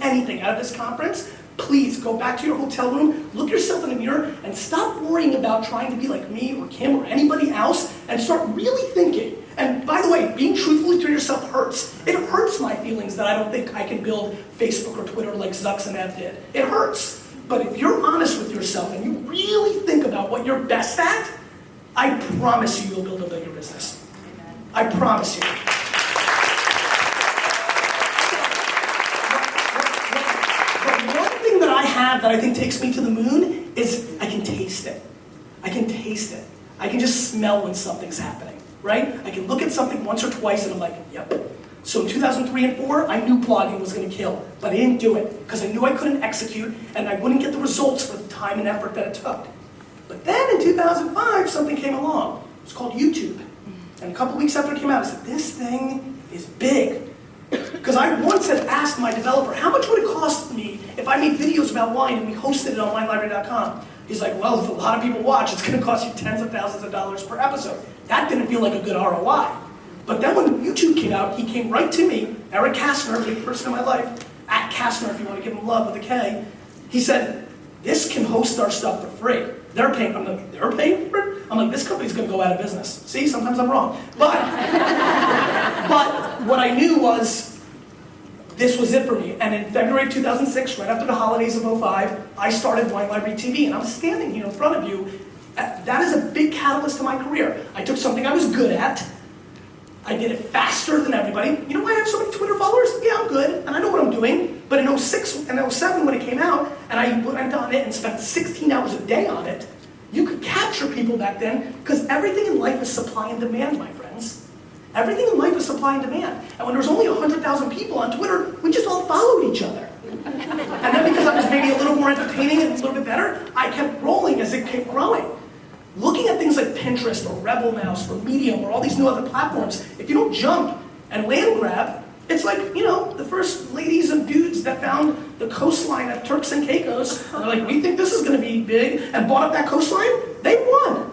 anything out of this conference, please go back to your hotel room, look yourself in the mirror, and stop worrying about trying to be like me or Kim or anybody else, and start really thinking. And by the way, being truthful to yourself hurts. It hurts my feelings that I don't think I can build Facebook or Twitter like Zucks and Ev did. It hurts. But if you're honest with yourself and you really think about what you're best at, I promise you'll build a bigger business. I promise you. The one thing that I have that I think takes me to the moon is I can taste it. I can taste it. I can just smell when something's happening, right? I can look at something once or twice and I'm like, yep. So in 2003 and 2004, I knew blogging was going to kill, but I didn't do it because I knew I couldn't execute and I wouldn't get the results for the time and effort that it took. But then in 2005, something came along. It was called YouTube. And a couple weeks after it came out, I said, this thing is big. Because I once had asked my developer, how much would it cost me if I made videos about wine and we hosted it on WineLibrary.com? He's like, well, if a lot of people watch, it's going to cost you tens of thousands of dollars per episode. That didn't feel like a good ROI. But then when YouTube came out, he came right to me, Eric Kastner, a big person in my life, at Kastner if you want to give him love with a K. He said, this can host our stuff for free. They're paying. I'm like, they're paying for it? I'm like, this company's going to go out of business. See, sometimes I'm wrong. But what I knew was this was it for me. And in February of 2006, right after the holidays of 2005, I started Wine Library TV. And I'm standing here in front of you. That is a big catalyst to my career. I took something I was good at. I did it faster than everybody. You know why I have so many Twitter followers? Yeah, I'm good, and I know what I'm doing. But in 2006 and 2007 when it came out, and I went on it and spent 16 hours a day on it, you could capture people back then, because everything in life is supply and demand, my friends. Everything in life is supply and demand. And when there was only 100,000 people on Twitter, we just all followed each other. And then because I was maybe a little more entertaining and a little bit better, I kept rolling as it kept growing. Looking at things like Pinterest or Rebel Mouse or Medium or all these new other platforms, if you don't jump and land grab, it's like, you know, the first ladies and dudes that found the coastline at Turks and Caicos, and they're like, we think this is going to be big, and bought up that coastline, they won.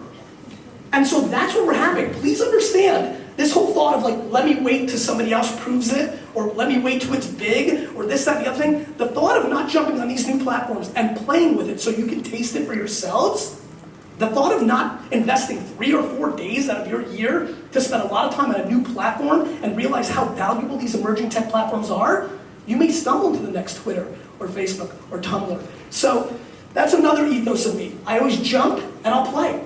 And so that's what we're having. Please understand, this whole thought of like, let me wait till somebody else proves it, or let me wait till it's big, or this, that, and the other thing, the thought of not jumping on these new platforms and playing with it so you can taste it for yourselves, the thought of not investing 3 or 4 days out of your year to spend a lot of time on a new platform and realize how valuable these emerging tech platforms are, you may stumble into the next Twitter or Facebook or Tumblr. So that's another ethos of me. I always jump and I'll play.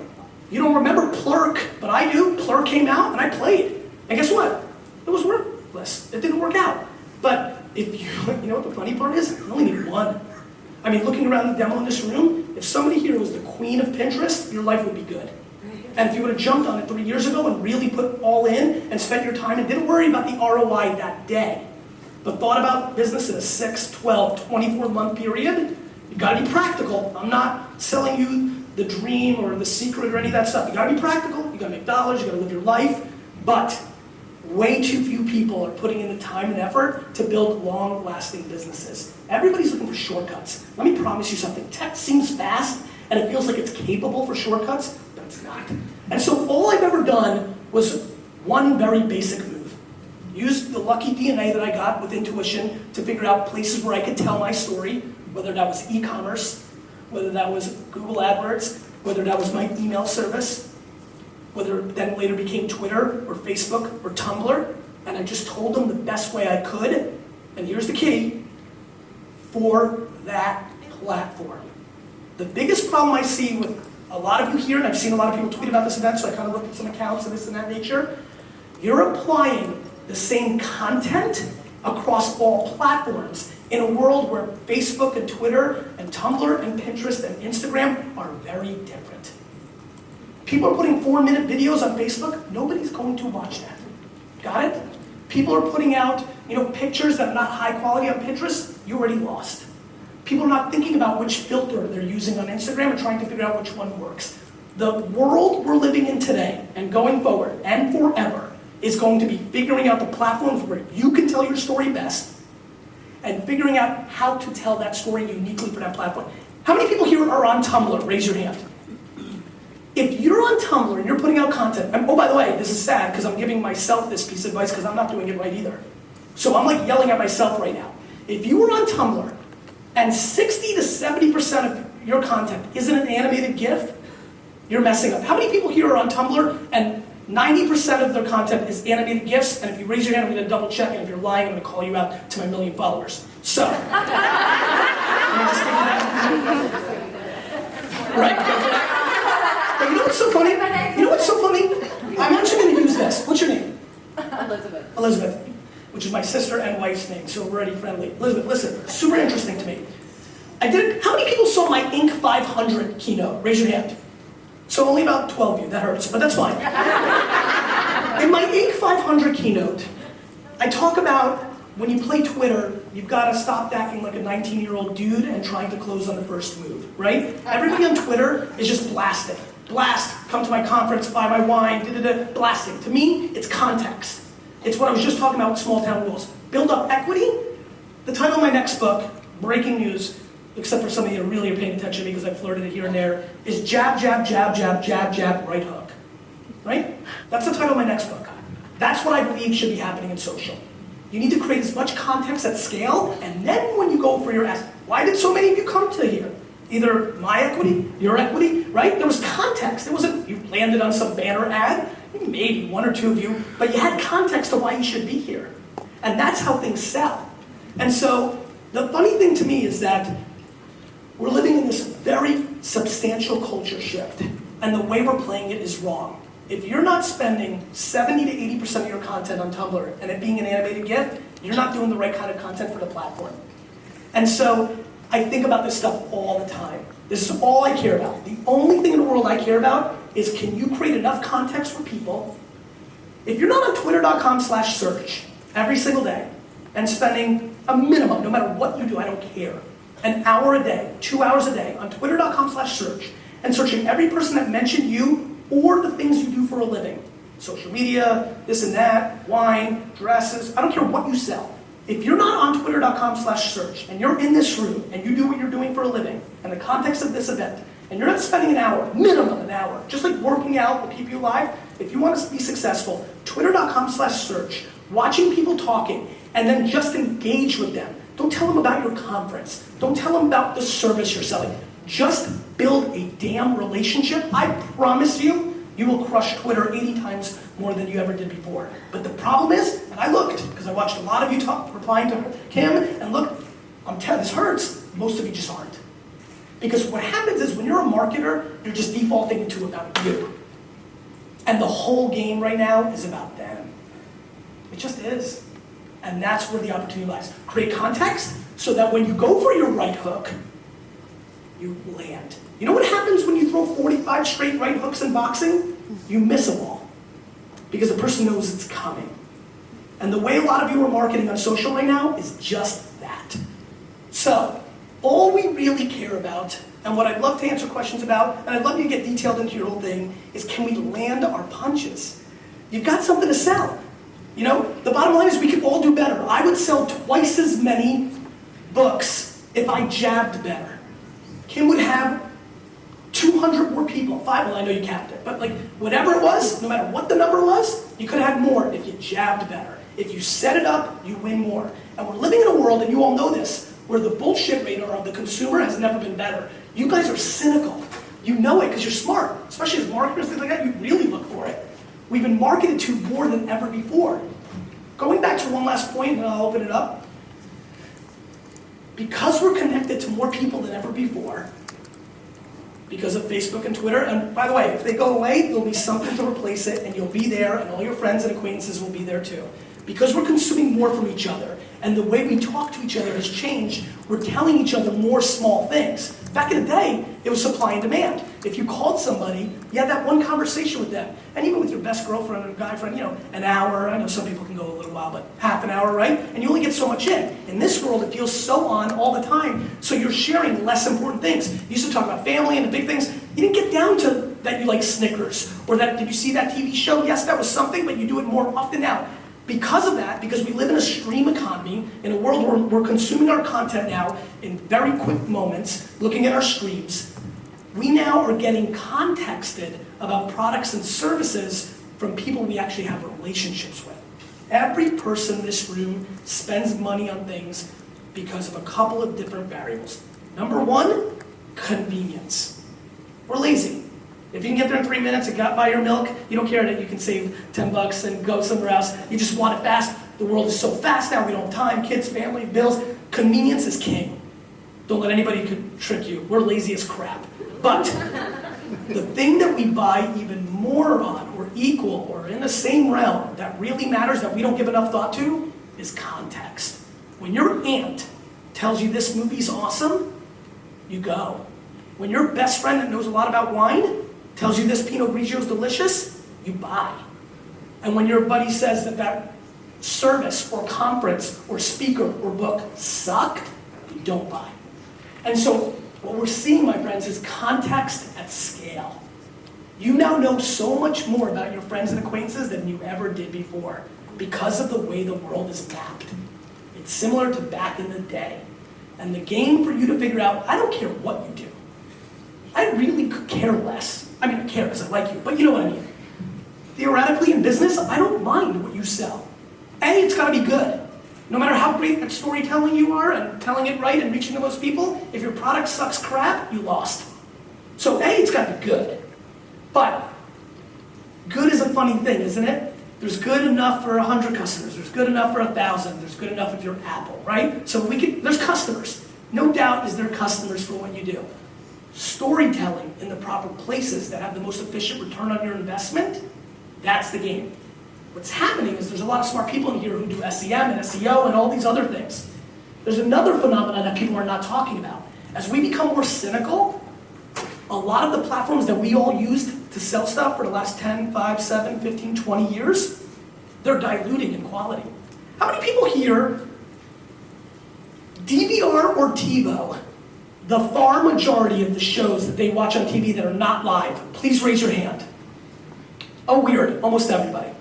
You don't remember Plurk, but I do. Plurk came out and I played. And guess what? It was worthless. It didn't work out. But if you know what the funny part is? I only need one. I mean, looking around the demo in this room, if somebody here was the queen of Pinterest, your life would be good. And if you would have jumped on it 3 years ago and really put all in and spent your time and didn't worry about the ROI that day, but thought about business in a 6, 12, 24-month period, you gotta be practical. I'm not selling you the dream or the secret or any of that stuff. You gotta be practical, you gotta make dollars, you gotta live your life, but way too few people are putting in the time and effort to build long-lasting businesses. Everybody's looking for shortcuts. Let me promise you something. Tech seems fast, and it feels like it's capable for shortcuts, but it's not. And so all I've ever done was one very basic move. Use the lucky DNA that I got with intuition to figure out places where I could tell my story, whether that was e-commerce, whether that was Google AdWords, whether that was my email service, whether it then later became Twitter or Facebook or Tumblr, and I just told them the best way I could, and here's the key, for that platform. The biggest problem I see with a lot of you here, and I've seen a lot of people tweet about this event, so I kind of looked at some accounts and this and that nature, you're applying the same content across all platforms in a world where Facebook and Twitter and Tumblr and Pinterest and Instagram are very different. People are putting 4-minute videos on Facebook. Nobody's going to watch that. Got it? People are putting out, pictures that are not high quality on Pinterest. You already lost. People are not thinking about which filter they're using on Instagram and trying to figure out which one works. The world we're living in today and going forward and forever is going to be figuring out the platforms where you can tell your story best and figuring out how to tell that story uniquely for that platform. How many people here are on Tumblr? Raise your hand. If you're on Tumblr and you're putting out content, and oh, by the way, this is sad because I'm giving myself this piece of advice because I'm not doing it right either. So I'm like yelling at myself right now. If you were on Tumblr and 60 to 70% of your content isn't an animated GIF, you're messing up. How many people here are on Tumblr and 90% of their content is animated GIFs, and if you raise your hand, I'm going to double check, and if you're lying, I'm going to call you out to my 1 million followers. So, let me just take that. Right. But you know what's so funny? You know what's so funny? I'm actually going to use this. What's your name? Elizabeth. Elizabeth, which is my sister and wife's name, so we're already friendly. Elizabeth, listen, super interesting to me. How many people saw my Inc. 500 keynote? Raise your hand. So only about 12 of you, that hurts, but that's fine. In my Inc. 500 keynote, I talk about when you play Twitter, you've got to stop acting like a 19-year-old dude and trying to close on the first move, right? Everybody on Twitter is just blasting. Blast, come to my conference, buy my wine, blasting. To me, it's context. It's what I was just talking about with small town rules. Build up equity. The title of my next book, breaking news, except for some of you who really are paying attention because I flirted it here and there, is jab, jab, jab, jab, jab, jab, right hook. Right? That's the title of my next book. That's what I believe should be happening in social. You need to create as much context at scale, and then when you go for your ask, why did so many of you come to here? Either my equity, your equity, right? There was context. It wasn't you landed on some banner ad, maybe 1 or 2 of you, but you had context to why you should be here. And that's how things sell. And so the funny thing to me is that we're living in this very substantial culture shift, and the way we're playing it is wrong. If you're not spending 70 to 80% of your content on Tumblr and it being an animated GIF, you're not doing the right kind of content for the platform. And so I think about this stuff all the time. This is all I care about. The only thing in the world I care about is, can you create enough context for people? If you're not on twitter.com/search every single day and spending a minimum, no matter what you do, I don't care, an hour a day, 2 hours a day on twitter.com/search and searching every person that mentioned you or the things you do for a living, social media, this and that, wine, dresses, I don't care what you sell. If you're not on twitter.com/search and you're in this room and you do what you're doing for a living in the context of this event, and you're not spending an hour, minimum an hour, just like working out will keep you alive, if you want to be successful, twitter.com/search, watching people talking, and then just engage with them. Don't tell them about your conference. Don't tell them about the service you're selling. Just build a damn relationship. I promise you, you will crush Twitter 80 times more than you ever did before. But the problem is, and I looked, because I watched a lot of you replying to Kim, and look, I'm telling you, this hurts. Most of you just aren't. Because what happens is, when you're a marketer, you're just defaulting to about you. And the whole game right now is about them. It just is. And that's where the opportunity lies. Create context so that when you go for your right hook, you land. You know what happens when you throw 45 straight right hooks in boxing? You miss them all. Because the person knows it's coming. And the way a lot of you are marketing on social right now is just that. So, all we really care about, and what I'd love to answer questions about, and I'd love you to get detailed into your whole thing, is can we land our punches? You've got something to sell. You know, the bottom line is we could all do better. I would sell twice as many books if I jabbed better. Kim would have 200 more people. 5, well, I know you capped it, but like whatever it was, no matter what the number was, you could have had more if you jabbed better. If you set it up, you win more. And we're living in a world, and you all know this, where the bullshit radar of the consumer has never been better. You guys are cynical. You know it because you're smart. Especially as marketers, things like that, you really look for it. We've been marketed to more than ever before. Going back to one last point, and I'll open it up. Because we're connected to more people than ever before, because of Facebook and Twitter, and by the way, if they go away, there'll be something to replace it, and you'll be there, and all your friends and acquaintances will be there too. Because we're consuming more from each other, and the way we talk to each other has changed, we're telling each other more small things. Back in the day, it was supply and demand. If you called somebody, you had that one conversation with them. And even with your best girlfriend or guy friend, you know, an hour, I know some people can go a little while, but half an hour, right? And you only get so much in. In this world, it feels so on all the time, so you're sharing less important things. You used to talk about family and the big things. You didn't get down to that you like Snickers, or that, did you see that TV show? Yes, that was something, but you do it more often now. Because of that, because we live in a stream economy, in a world where we're consuming our content now in very quick moments, looking at our streams, we now are getting contexted about products and services from people we actually have relationships with. Every person in this room spends money on things because of a couple of different variables. Number one, convenience. We're lazy. If you can get there in 3 minutes and buy your milk, you don't care that you can save 10 bucks and go somewhere else. You just want it fast. The world is so fast now, we don't have time, kids, family, bills. Convenience is king. Don't let anybody trick you. We're lazy as crap. But the thing that we buy even more on, or equal, or in the same realm, that really matters, that we don't give enough thought to, is context. When your aunt tells you this movie's awesome, you go. When your best friend that knows a lot about wine tells you this Pinot Grigio's delicious, you buy. And when your buddy says that service or conference or speaker or book suck, you don't buy. And so what we're seeing, my friends, is context at scale. You now know so much more about your friends and acquaintances than you ever did before because of the way the world is mapped. It's similar to back in the day. And the game for you to figure out, I don't care what you do. I really could care less. I mean, I care because I like you, but you know what I mean. Theoretically, in business, I don't mind what you sell. A, it's got to be good. No matter how great at storytelling you are and telling it right and reaching the most people, if your product sucks crap, you lost. So A, it's got to be good. But good is a funny thing, isn't it? There's good enough for 100 customers. There's good enough for 1,000. There's good enough if you're Apple, right? So there's customers. No doubt is there customers for what you do. Storytelling in the proper places that have the most efficient return on your investment, that's the game. What's happening is there's a lot of smart people in here who do SEM and SEO and all these other things. There's another phenomenon that people are not talking about. As we become more cynical, a lot of the platforms that we all used to sell stuff for the last 10, 5, 7, 15, 20 years, they're diluting in quality. How many people here, DVR or TiVo, the far majority of the shows that they watch on TV that are not live, please raise your hand. Oh, weird, almost everybody.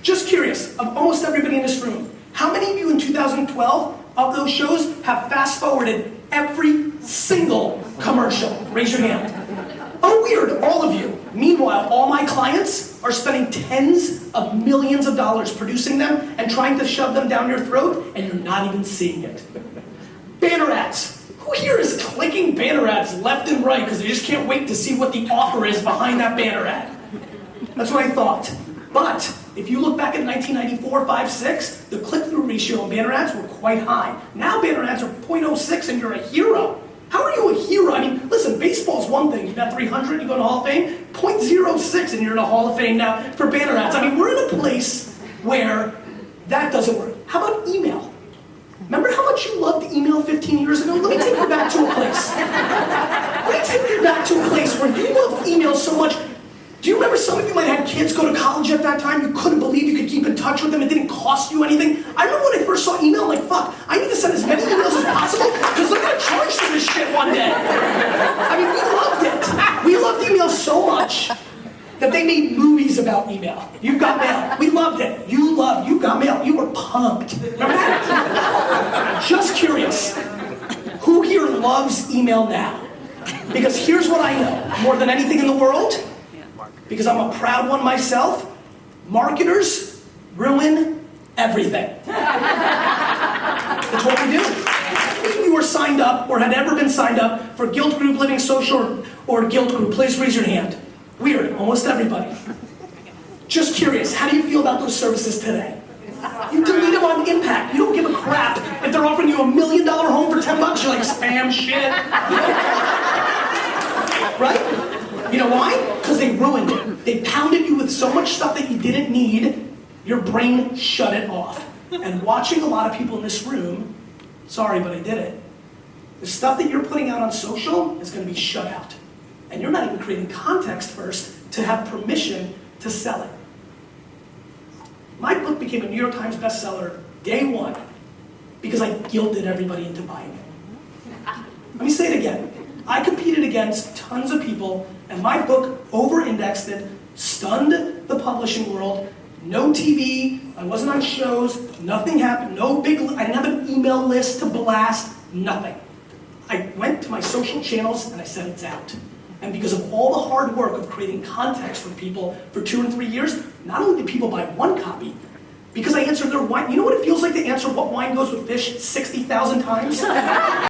Just curious, of almost everybody in this room, how many of you in 2012 of those shows have fast-forwarded every single commercial? Raise your hand. Oh, weird, all of you. Meanwhile, all my clients are spending tens of millions of dollars producing them and trying to shove them down your throat, and you're not even seeing it. Banner ads. Who here is clicking banner ads left and right because they just can't wait to see what the offer is behind that banner ad? That's what I thought. But if you look back at 1994, 5, 6, the click-through ratio on banner ads were quite high. Now banner ads are 0.06 and you're a hero. How are you a hero? I mean, listen, baseball's one thing. You got 300, you go to Hall of Fame. 0.06 and you're in a Hall of Fame now for banner ads. I mean, we're in a place where that doesn't work. How about email? Remember how much you loved email 15 years ago? Let me take you back to a place. Let me take you back to a place where you loved email so much. Do you remember some of you might have had kids go to college at that time? You couldn't believe you could keep in touch with them. It didn't cost you anything. I remember when I first saw email, I'm like, fuck, I need to send as many emails as possible because they're going to charge for this shit one day. I mean, we loved it. We loved email so much that they made movies about email. You've got mail. We loved it. You got mail. You were pumped. Remember that? Just curious. Who here loves email now? Because here's what I know more than anything in the world, because I'm a proud one myself, marketers ruin everything. That's what we do. If you were signed up or had ever been signed up for Guild Group, Living Social, or Guild Group, please raise your hand. Weird, almost everybody. Just curious, how do you feel about those services today? You delete them on impact. You don't give a crap if they're offering you $1 million home for 10 bucks. You're like, spam shit. Right? You know why? Because they ruined it. They pounded you with so much stuff that you didn't need, your brain shut it off. And watching a lot of people in this room, sorry, but I did it. The stuff that you're putting out on social is going to be shut out. And you're not even creating context first to have permission to sell it. My book became a New York Times bestseller day one because I guilted everybody into buying it. Let me say it again. I competed against tons of people, and my book over-indexed it, stunned the publishing world. No TV, I wasn't on shows, nothing happened, I didn't have an email list to blast, nothing. I went to my social channels and I said it's out. And because of all the hard work of creating context for people for 2 and 3 years, not only did people buy one copy, because I answered their wine. You know what it feels like to answer what wine goes with fish 60,000 times?